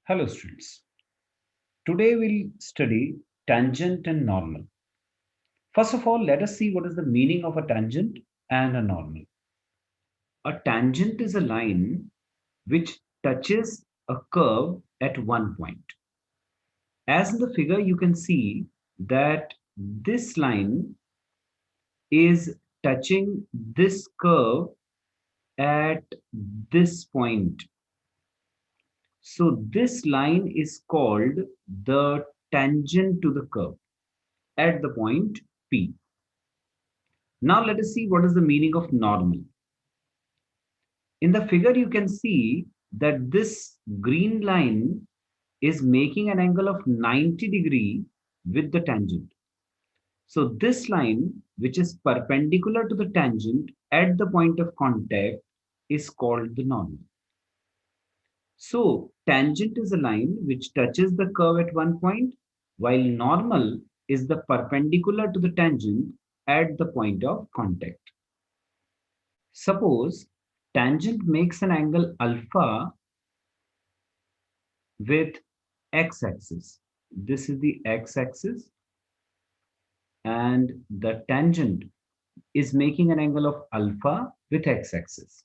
Hello students. Today we'll study tangent and normal. First of all, let us see what is the meaning of a tangent and a normal. A tangent is a line which touches a curve at one point. As in the figure, you can see that this line is touching this curve at this point. So this line is called the tangent to the curve at the point P. Now let us see what is the meaning of normal. In the figure, you can see that this green line is making an angle of 90 degree with the tangent. So this line, which is perpendicular to the tangent at the point of contact, is called the normal. So tangent is a line which touches the curve at one point, while normal is the perpendicular to the tangent at the point of contact. Suppose tangent makes an angle alpha with x-axis. This is the x-axis, and the tangent is making an angle of alpha with x-axis.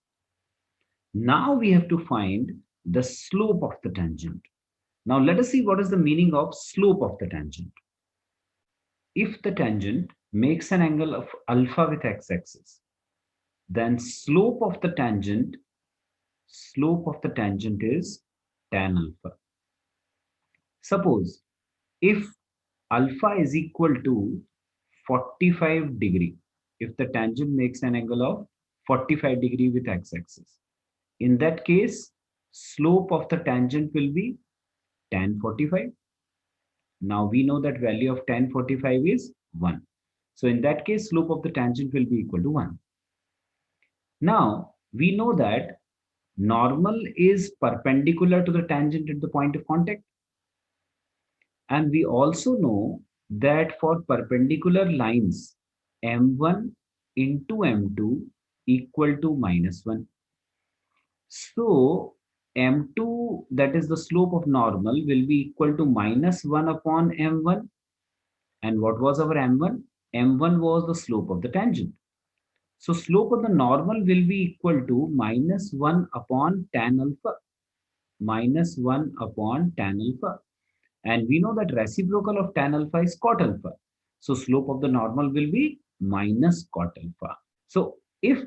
Now we have to find the slope of the tangent. Now let us see what is the meaning of slope of the tangent. If the tangent makes an angle of alpha with x-axis, then slope of the tangent is tan alpha. Suppose if alpha is equal to 45 degree, if the tangent makes an angle of 45 degree with x-axis, in that case slope of the tangent will be tan 45. Now we know that value of tan 45 is 1. So in that case slope of the tangent will be equal to 1. Now we know that normal is perpendicular to the tangent at the point of contact. And we also know that for perpendicular lines, m1 into m2 equal to -1. So m2, that is the slope of normal, will be equal to -1 upon m1. And what was our m1? M1 was the slope of the tangent. So slope of the normal will be equal to -1 upon tan alpha. -1 upon tan alpha. And we know that reciprocal of tan alpha is cot alpha. So slope of the normal will be minus cot alpha. So if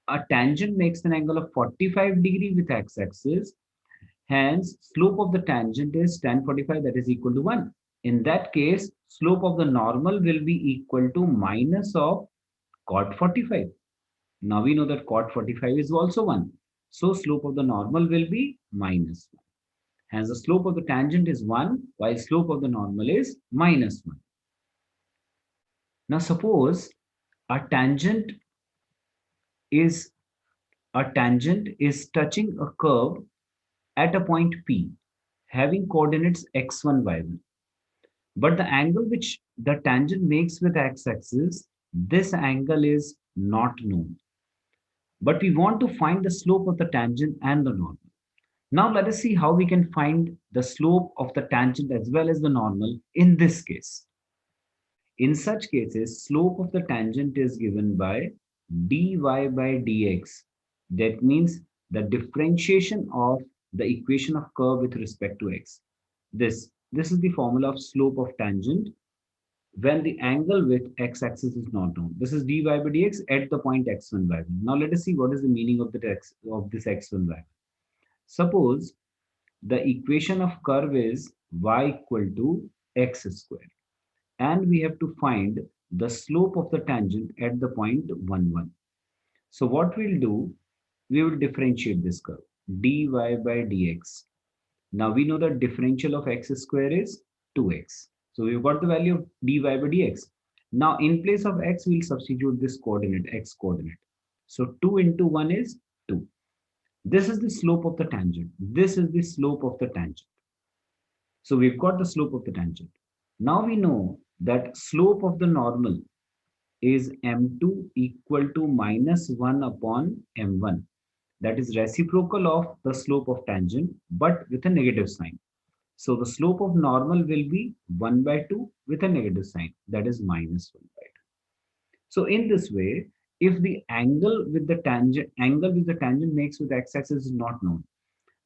a tangent makes an angle of 45 degree with x-axis, hence slope of the tangent is tan 45, that is equal to 1. In that case, slope of the normal will be equal to minus of cot 45. Now we know that cot 45 is also 1. So slope of the normal will be minus 1. Hence the slope of the tangent is 1, while slope of the normal is -1. Now suppose a tangent is touching a curve at a point P having coordinates x1, y1. But the angle which the tangent makes with x-axis, this angle is not known. But we want to find the slope of the tangent and the normal. Now let us see how we can find the slope of the tangent as well as the normal in this case. In such cases, slope of the tangent is given by dy by dx. That means the differentiation of the equation of curve with respect to x. This is the formula of slope of tangent when the angle with x-axis is not known. This is dy by dx at the point x1, y1. Now let us see what is the meaning of this x1, y1. Suppose the equation of curve is y equal to x square, and we have to find the slope of the tangent at the point 1, 1. So what we'll do, we will differentiate this curve dy by dx. Now we know that differential of x square is 2x. So we've got the value of dy by dx. Now in place of x, we'll substitute this coordinate, x coordinate. So 2 into 1 is 2. This is the slope of the tangent. This is the slope of the tangent. So we've got the slope of the tangent. Now we know that slope of the normal is m2 equal to -1 upon m1. that is reciprocal of the slope of tangent, but with a negative sign. So the slope of normal will be 1 by 2 with a negative sign, that is minus 1 by 2. So in this way, if the angle with the tangent makes with x-axis is not known,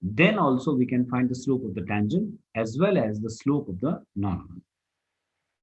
then also we can find the slope of the tangent as well as the slope of the normal.